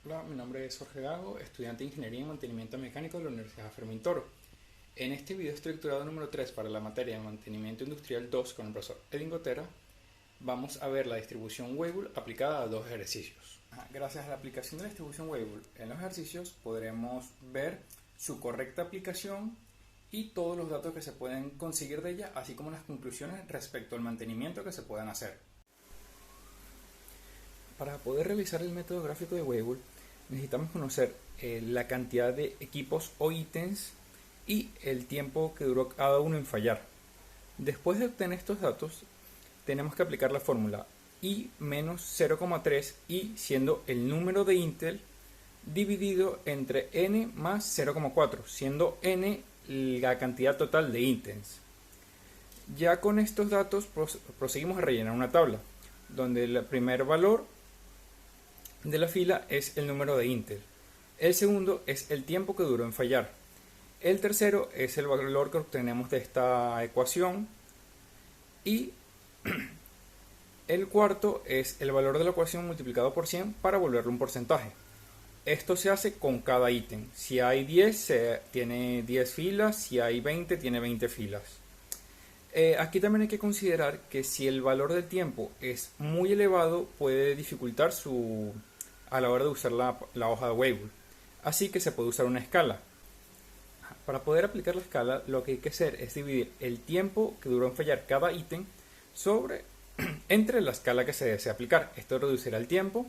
Hola, mi nombre es Jorge Gago, estudiante de Ingeniería en Mantenimiento Mecánico de la Universidad Fermín Toro. En este video estructurado número 3 para la materia de Mantenimiento Industrial 2 con el profesor Edin Gotera, vamos a ver la distribución Weibull aplicada a dos ejercicios. Gracias a la aplicación de la distribución Weibull en los ejercicios podremos ver su correcta aplicación y todos los datos que se pueden conseguir de ella, así como las conclusiones respecto al mantenimiento que se puedan hacer. Para poder realizar el método gráfico de Weibull necesitamos conocer la cantidad de equipos o ítems y el tiempo que duró cada uno en fallar. Después de obtener estos datos, tenemos que aplicar la fórmula I menos 0,3 I siendo el número de Intel dividido entre n más 0,4, siendo n la cantidad total de ítems. Ya con estos datos proseguimos a rellenar una tabla, donde el primer valor de la fila es el número de Intel. El segundo es el tiempo que duró en fallar. El tercero es el valor que obtenemos de esta ecuación. Y el cuarto es el valor de la ecuación multiplicado por 100 para volverlo un porcentaje. Esto se hace con cada ítem. Si hay 10, tiene 10 filas. Si hay 20, tiene 20 filas. Aquí también hay que considerar que si el valor del tiempo es muy elevado, puede dificultar a la hora de usar la hoja de Weibull. Así que se puede usar una escala. Para poder aplicar la escala, lo que hay que hacer es dividir el tiempo que duró en fallar cada ítem entre la escala que se desea aplicar. Esto reducirá el tiempo,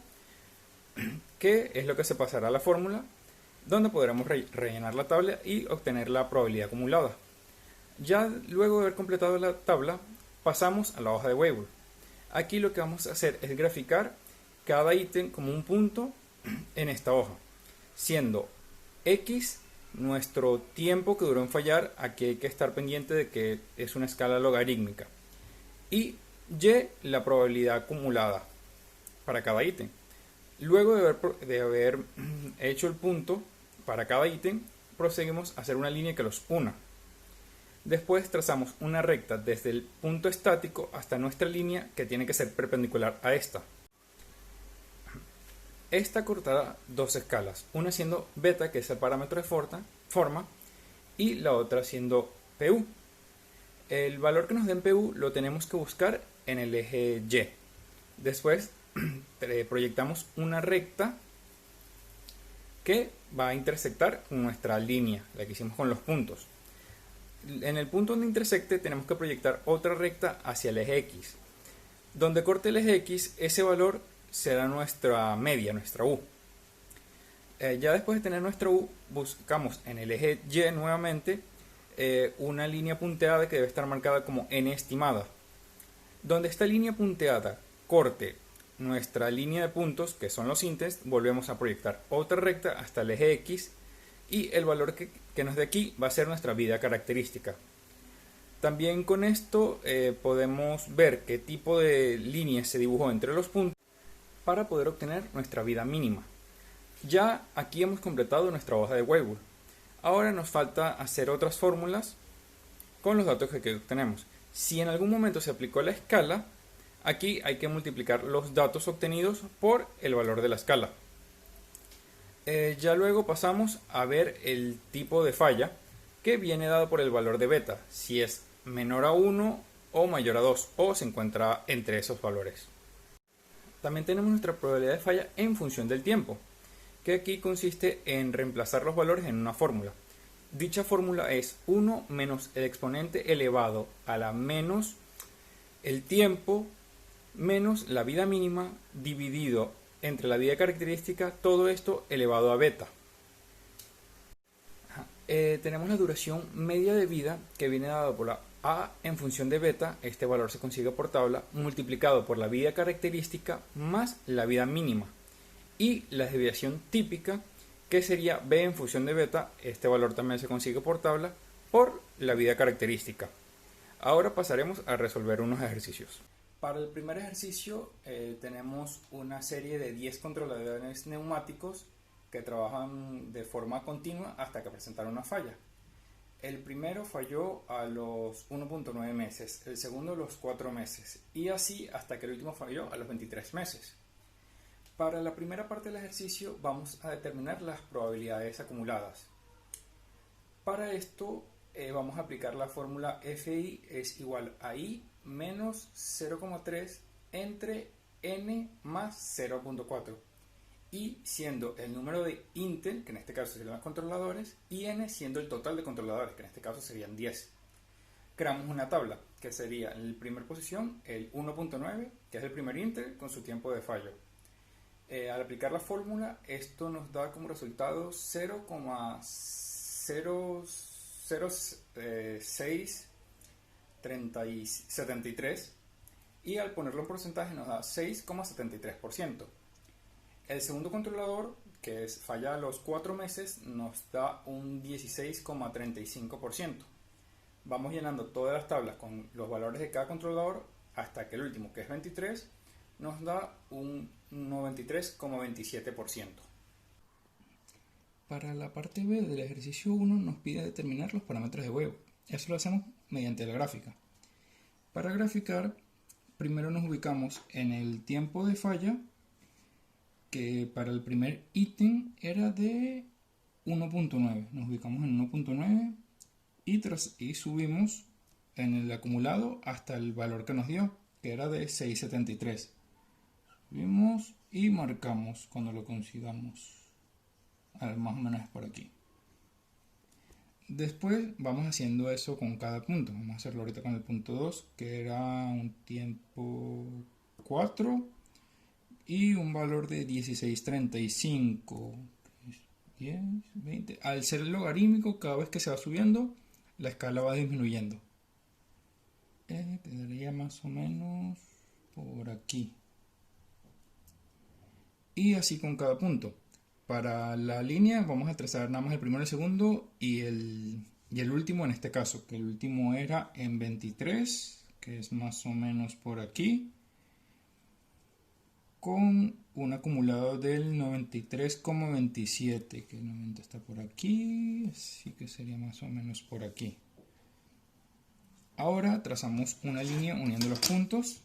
que es lo que se pasará a la fórmula, donde podremos rellenar la tabla y obtener la probabilidad acumulada. Ya luego de haber completado la tabla, pasamos a la hoja de Weibull. Aquí lo que vamos a hacer es graficar cada ítem como un punto en esta hoja, siendo X nuestro tiempo que duró en fallar. Aquí hay que estar pendiente de que es una escala logarítmica, y Y la probabilidad acumulada para cada ítem. Luego de haber hecho el punto para cada ítem, proseguimos a hacer una línea que los una. Después trazamos una recta desde el punto estático hasta nuestra línea, que tiene que ser perpendicular a esta. Esta cortará dos escalas, una siendo beta, que es el parámetro de forma, y la otra siendo PU. El valor que nos den PU lo tenemos que buscar en el eje Y. Después proyectamos una recta que va a intersectar con nuestra línea, la que hicimos con los puntos. En el punto donde intersecte tenemos que proyectar otra recta hacia el eje X. Donde corte el eje X, ese valor será nuestra media, nuestra U. Ya después de tener nuestra U, buscamos en el eje Y nuevamente una línea punteada que debe estar marcada como N estimada. Donde esta línea punteada corte nuestra línea de puntos, que son los ítems, volvemos a proyectar otra recta hasta el eje X, y el valor que nos dé aquí va a ser nuestra vida característica. También con esto podemos ver qué tipo de línea se dibujó entre los puntos para poder obtener nuestra vida mínima. Ya aquí hemos completado nuestra hoja de Weibull. Ahora nos falta hacer otras fórmulas con los datos que obtenemos. Si en algún momento se aplicó la escala, aquí hay que multiplicar los datos obtenidos por el valor de la escala. Ya luego pasamos a ver el tipo de falla, que viene dado por el valor de beta, si es menor a 1 o mayor a 2, o se encuentra entre esos valores. También tenemos nuestra probabilidad de falla en función del tiempo, que aquí consiste en reemplazar los valores en una fórmula. Dicha fórmula es 1 menos el exponente elevado a la menos el tiempo menos la vida mínima dividido entre la vida característica, todo esto elevado a beta. Tenemos la duración media de vida, que viene dada por la A en función de beta. Este valor se consigue por tabla, multiplicado por la vida característica más la vida mínima, y la desviación típica, que sería B en función de beta. Este valor también se consigue por tabla por la vida característica. Ahora pasaremos a resolver unos ejercicios. Para el primer ejercicio tenemos una serie de 10 controladores neumáticos que trabajan de forma continua hasta que presentaron una falla. El primero falló a los 1.9 meses, el segundo a los 4 meses, y así hasta que el último falló a los 23 meses. Para la primera parte del ejercicio vamos a determinar las probabilidades acumuladas. Para esto vamos a aplicar la fórmula FI es igual a I menos 0,3 entre N más 0,4. I siendo el número de Intel, que en este caso serían los controladores, y N siendo el total de controladores, que en este caso serían 10. Creamos una tabla, que sería en la primera posición el 1.9, que es el primer Intel con su tiempo de fallo. Al aplicar la fórmula, esto nos da como resultado 0,00673 y al ponerlo en porcentaje nos da 6,73%. El segundo controlador, que es falla a los 4 meses, nos da un 16,35%. Vamos llenando todas las tablas con los valores de cada controlador hasta que el último, que es 23, nos da un 93,27%. Para la parte B del ejercicio 1 nos pide determinar los parámetros de Weibull. Eso lo hacemos mediante la gráfica. Para graficar, primero nos ubicamos en el tiempo de falla, que para el primer ítem era de 1.9. Nos ubicamos en 1.9 y subimos en el acumulado hasta el valor que nos dio, que era de 6,73. Subimos y marcamos cuando lo consigamos. A ver, más o menos es por aquí. Después vamos haciendo eso con cada punto. Vamos a hacerlo ahorita con el punto 2, que era un tiempo 4 y un valor de 16,35. 10, 20. Al ser logarítmico, cada vez que se va subiendo, la escala va disminuyendo. Quedaría más o menos por aquí. Y así con cada punto. Para la línea vamos a trazar nada más el primero, el segundo y el último en este caso, que el último era en 23, que es más o menos por aquí, con un acumulado del 93,27, que el 90 está por aquí, así que sería más o menos por aquí. Ahora trazamos una línea uniendo los puntos.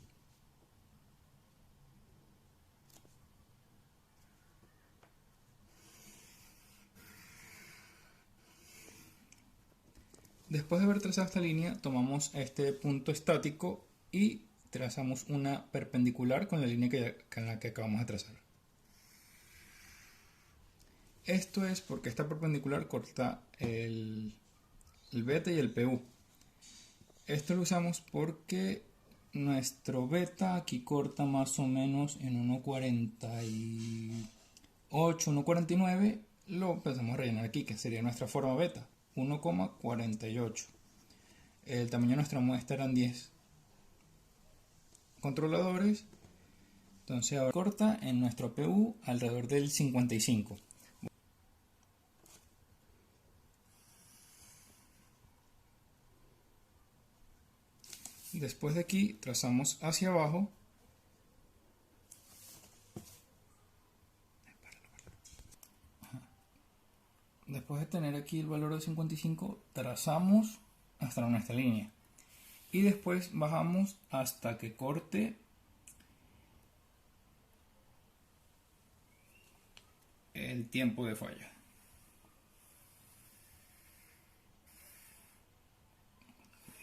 Después de haber trazado esta línea, tomamos este punto estático y trazamos una perpendicular con la línea con la que acabamos de trazar. Esto es porque esta perpendicular corta el beta y el PU. Esto lo usamos porque nuestro beta aquí corta más o menos en 1,48, 1,49. Lo empezamos a rellenar aquí, que sería nuestra forma beta, 1,48. El tamaño de nuestra muestra eran 10 controladores. Entonces ahora corta en nuestro PU alrededor del 55. Después de aquí trazamos hacia abajo. Después de tener aquí el valor de 55, trazamos hasta nuestra línea. Y después bajamos hasta que corte el tiempo de falla.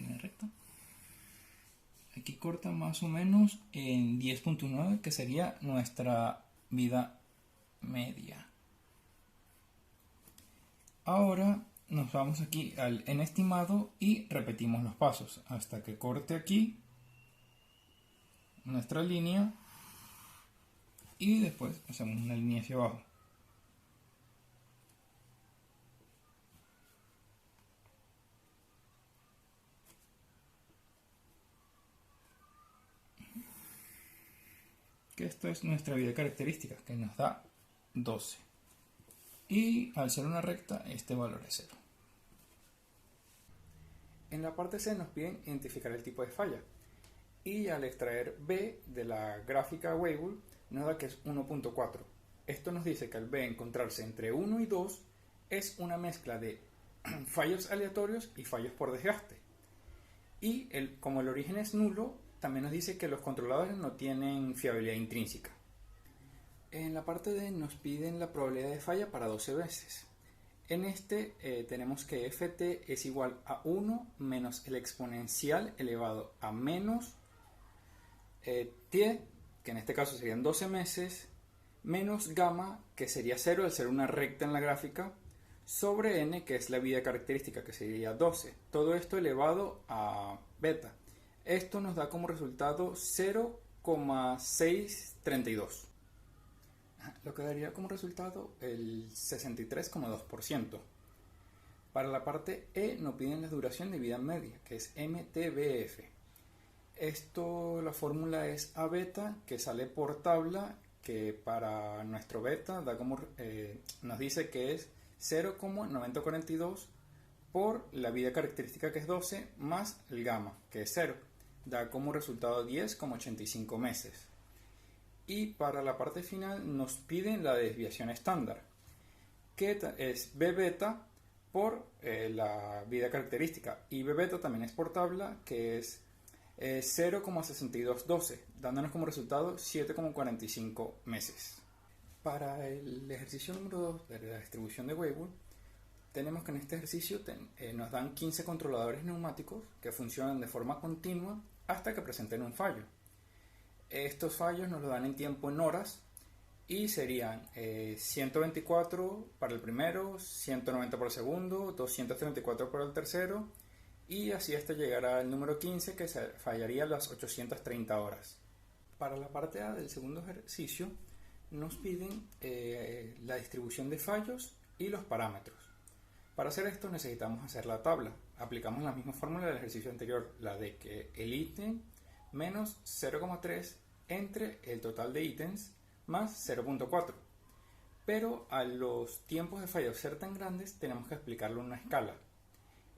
Línea recta. Aquí corta más o menos en 10.9, que sería nuestra vida media. Ahora nos vamos aquí al n estimado y repetimos los pasos hasta que corte aquí nuestra línea y después hacemos una línea hacia abajo. Que esto es nuestra vida característica, que nos da 12. Y al ser una recta, este valor es 0. En la parte C nos piden identificar el tipo de falla. Y al extraer B de la gráfica Weibull, nos da que es 1.4. Esto nos dice que al B encontrarse entre 1 y 2 es una mezcla de fallos aleatorios y fallos por desgaste. Y como el origen es nulo, también nos dice que los controladores no tienen fiabilidad intrínseca. En la parte D nos piden la probabilidad de falla para 12 veces. En este tenemos que ft es igual a 1 menos el exponencial elevado a menos t, que en este caso serían 12 meses, menos gamma, que sería 0 al ser una recta en la gráfica, sobre n, que es la vida característica, que sería 12. Todo esto elevado a beta. Esto nos da como resultado 0,632. Lo que daría como resultado el 63,2%. Para la parte E nos piden la duración de vida media, que es MTBF. Esto, la fórmula es A beta, que sale por tabla, que para nuestro beta da como, nos dice que es 0,9042 por la vida característica, que es 12, más el gamma, que es 0. Da como resultado 10,85 meses. Y para la parte final nos piden la desviación estándar, que es B beta por la vida característica, y B beta también es por tabla, que es 0,6212, dándonos como resultado 7,45 meses. Para el ejercicio número 2 de la distribución de Weibull, tenemos que en este ejercicio nos dan 15 controladores neumáticos que funcionan de forma continua hasta que presenten un fallo. Estos fallos nos lo dan en tiempo en horas y serían 124 para el primero, 190 para el segundo, 234 para el tercero y así hasta llegar al número 15, que fallaría las 830 horas. Para la parte A del segundo ejercicio nos piden la distribución de fallos y los parámetros. Para hacer esto necesitamos hacer la tabla. Aplicamos la misma fórmula del ejercicio anterior, la de que el ítem menos 0,3 entre el total de ítems más 0,4. Pero a los tiempos de fallo ser tan grandes tenemos que aplicarle una escala.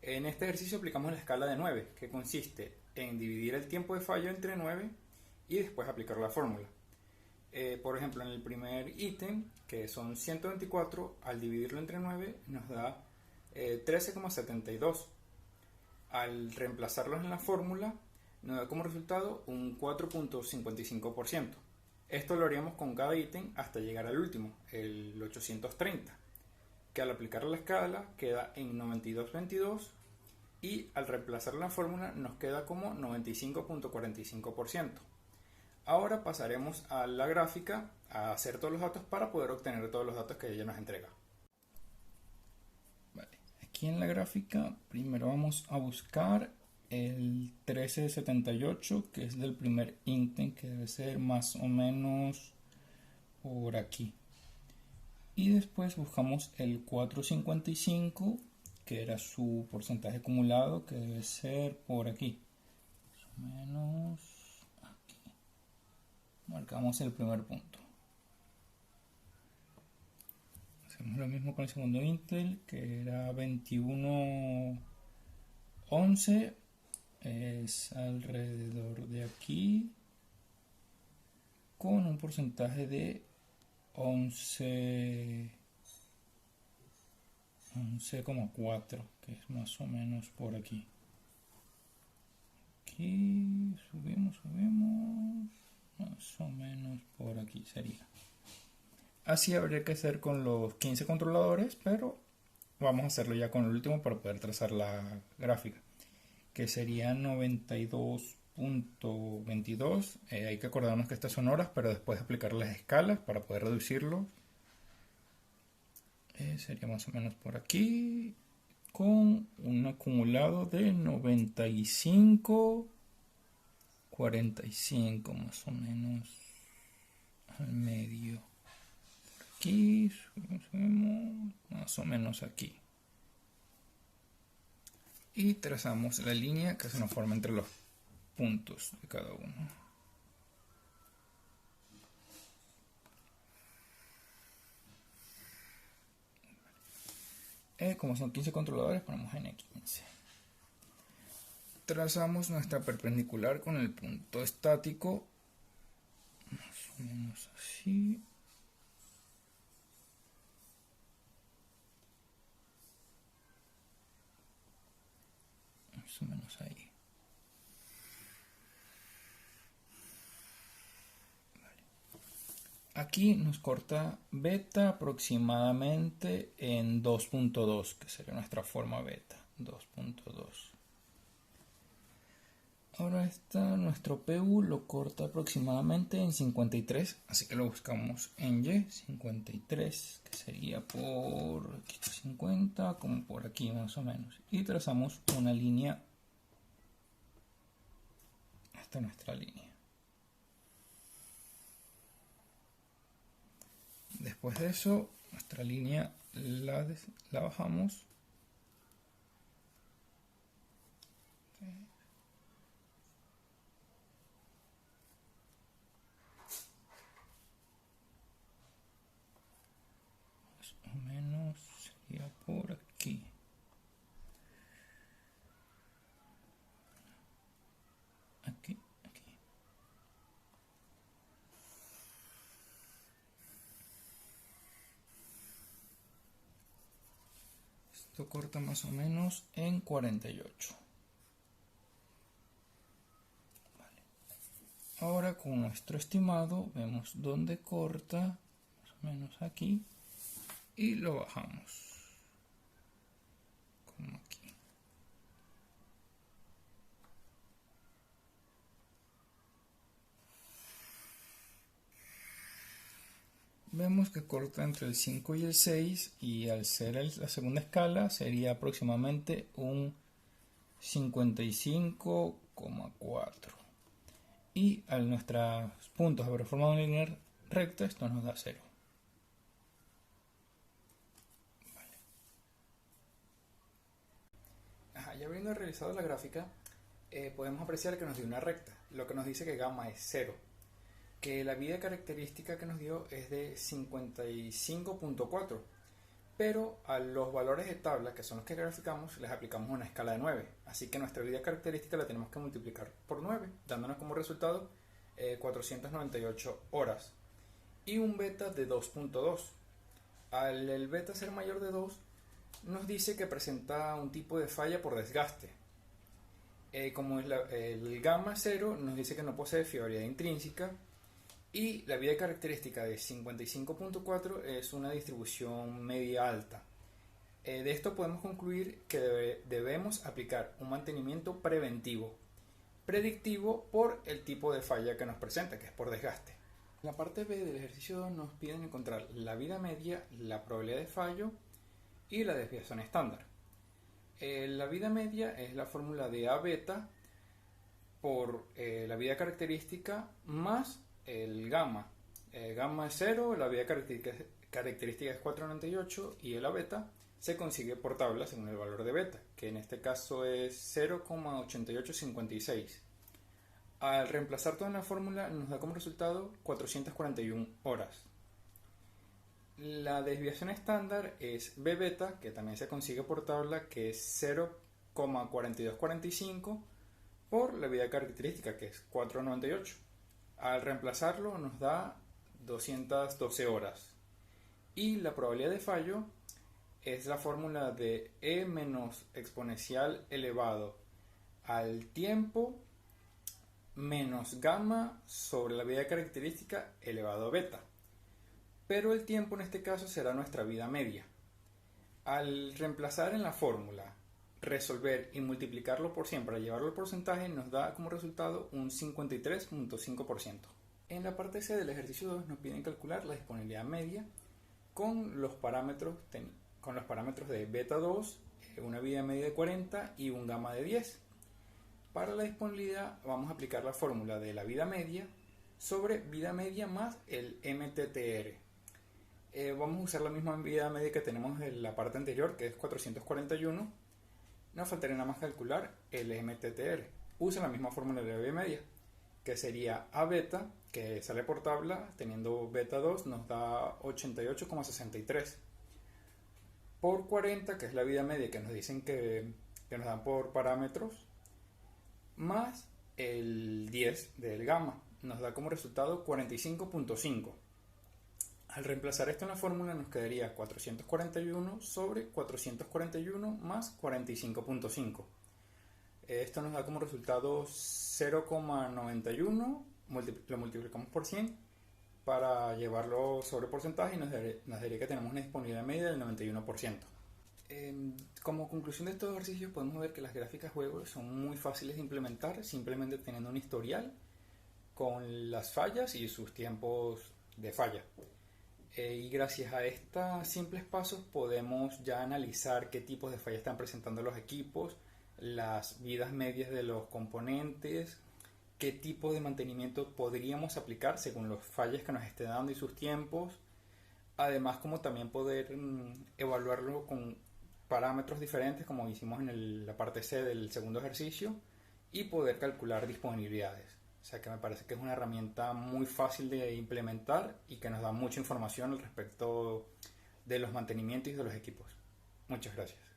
En este ejercicio aplicamos la escala de 9, que consiste en dividir el tiempo de fallo entre 9 y después aplicar la fórmula. Por ejemplo, en el primer ítem, que son 124, al dividirlo entre 9 nos da 13,72. Al reemplazarlos en la fórmula nos da como resultado un 4,55%. Esto lo haríamos con cada ítem hasta llegar al último, el 830, que al aplicar la escala queda en 92,22 y al reemplazar la fórmula nos queda como 95,45%. Ahora pasaremos a la gráfica a hacer todos los datos para poder obtener todos los datos que ella nos entrega. Vale. Aquí en la gráfica primero vamos a buscar el 1378, que es del primer ítem, que debe ser más o menos por aquí. Y después buscamos el 455, que era su porcentaje acumulado, que debe ser por aquí. Más o menos aquí. Marcamos el primer punto. Hacemos lo mismo con el segundo Intel, que era 2111. Es alrededor de aquí, con un porcentaje de 11,4, que es más o menos por aquí. Aquí subimos, más o menos por aquí sería. Así habría que hacer con los 15 controladores, pero vamos a hacerlo ya con el último para poder trazar la gráfica, que sería 92,22. Hay que acordarnos que estas son horas, pero después aplicar las escalas para poder reducirlo. Sería más o menos por aquí, con un acumulado de 95,45 más o menos al medio. Aquí subimos más o menos aquí. Y trazamos la línea que se nos forma entre los puntos de cada uno. Como son 15 controladores, ponemos N15. Trazamos nuestra perpendicular con el punto estático, más o menos así. Más o menos ahí. Vale. Aquí nos corta beta aproximadamente en 2.2, que sería nuestra forma beta, 2.2. Ahora nuestro PU lo corta aproximadamente en 53, así que lo buscamos en Y, 53, que sería por aquí 50, como por aquí más o menos. Y trazamos una línea hasta nuestra línea. Después de eso, nuestra línea la bajamos. Más o menos sería por aquí. Aquí. Esto corta más o menos en 48. Vale. Ahora con nuestro estimado vemos dónde corta, más o menos aquí, y lo bajamos. Como aquí. Vemos que corta entre el 5 y el 6 y al ser la segunda escala sería aproximadamente un 55,4. Y a nuestros puntos haber formado una línea recta, esto nos da 0. Vale. Ya habiendo realizado la gráfica, podemos apreciar que nos dio una recta, lo que nos dice que gamma es 0. Que la vida característica que nos dio es de 55.4, pero a los valores de tabla, que son los que graficamos, les aplicamos una escala de 9, así que nuestra vida característica la tenemos que multiplicar por 9, dándonos como resultado 498 horas y un beta de 2.2. Al el beta ser mayor de 2, nos dice que presenta un tipo de falla por desgaste. Como es el gamma 0, nos dice que no posee fiabilidad intrínseca. Y la vida característica de 55.4 es una distribución media alta. De esto podemos concluir que debemos aplicar un mantenimiento preventivo, predictivo por el tipo de falla que nos presenta, que es por desgaste. En la parte B del ejercicio nos piden encontrar la vida media, la probabilidad de fallo y la desviación estándar. La vida media es la fórmula de A beta por la vida característica más el gamma. Gamma es 0, la vida característica es 498 y el beta se consigue por tabla según el valor de beta, que en este caso es 0,8856. Al reemplazar toda la fórmula nos da como resultado 441 horas. La desviación estándar es B beta, que también se consigue por tabla, que es 0,4245 por la vida característica, que es 498. Al reemplazarlo nos da 212 horas. Y la probabilidad de fallo es la fórmula de E menos exponencial elevado al tiempo menos gamma sobre la vida característica elevado a beta. Pero el tiempo en este caso será nuestra vida media. Al reemplazar en la fórmula, resolver y multiplicarlo por 100 para llevarlo al porcentaje, nos da como resultado un 53.5%. En la parte C del ejercicio 2 nos piden calcular la disponibilidad media con los parámetros de beta 2, una vida media de 40 y un gamma de 10. Para la disponibilidad vamos a aplicar la fórmula de la vida media sobre vida media más el MTTR. Vamos a usar la misma vida media que tenemos en la parte anterior, que es 441. Nos faltaría nada más calcular el MTTR. Usa la misma fórmula de la vida media, que sería A beta, que sale por tabla, teniendo beta 2, nos da 88,63. Por 40, que es la vida media que nos dicen que nos dan por parámetros, más el 10 del gamma, nos da como resultado 45.5. Al reemplazar esto en la fórmula nos quedaría 441 sobre 441 más 45.5. Esto nos da como resultado 0,91, lo multiplicamos por 100 para llevarlo sobre porcentaje y nos daría que tenemos una disponibilidad media del 91%. Como conclusión de estos ejercicios podemos ver que las gráficas juego son muy fáciles de implementar simplemente teniendo un historial con las fallas y sus tiempos de falla. Y gracias a estos simples pasos podemos ya analizar qué tipos de fallas están presentando los equipos, las vidas medias de los componentes, qué tipo de mantenimiento podríamos aplicar según los fallas que nos esté dando y sus tiempos. Además, como también poder evaluarlo con parámetros diferentes, como hicimos en la parte C del segundo ejercicio, y poder calcular disponibilidades. O sea que me parece que es una herramienta muy fácil de implementar y que nos da mucha información al respecto de los mantenimientos y de los equipos. Muchas gracias.